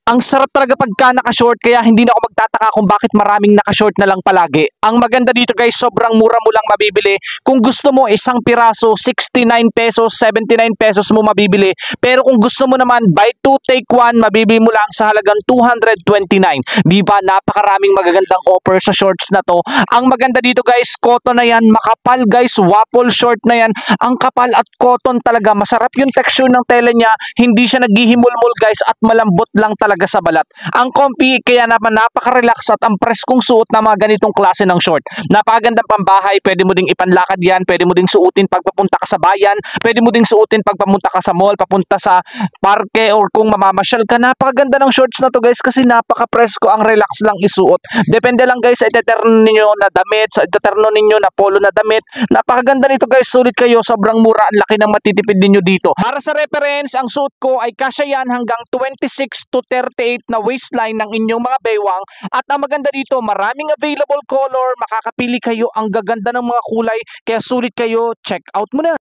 Ang sarap talaga pagka naka-short kaya hindi na ako magtataka kung bakit maraming naka-short na lang palagi. Ang maganda dito guys, sobrang mura mo lang mabibili. Kung gusto mo isang piraso, 69 pesos, 79 pesos mo mabibili. Pero kung gusto mo naman buy 2 take 1, mabibili mo lang sa halagang 229. Di ba? Napakaraming magagandang offer sa shorts na to. Ang maganda dito guys, cotton na yan, makapal guys, waffle short na yan. Ang kapal at cotton talaga, masarap yung texture ng tela niya, hindi siya naghihimulmul guys at malambot lang talaga sa balat. Ang comfy kaya naman napaka-relax at ang preskong suot ng mga ganitong klase ng short. Napakagandang pambahay, pwede mo ding ipanlakad yan, pwede mo ding suotin pagpapunta ka sa bayan, pwede mo ding suotin pagpapunta ka sa mall, papunta sa parke or kung mamamasyal ka. Napakaganda ng shorts na to guys kasi napaka-presko, ang relax lang isuot. Depende lang guys sa iteterno ninyo na damit, sa iteterno ninyo na polo na damit. Napakaganda nito guys, sulit kayo, sobrang mura, ang laki ng matitipid ninyo dito. Para sa reference, ang suot ko ay kasya yan hanggang 26 to 38 na waistline ng inyong mga baywang. At ang maganda dito, maraming available color, makakapili kayo, ang gaganda ng mga kulay, kaya sulit kayo, check out mo na.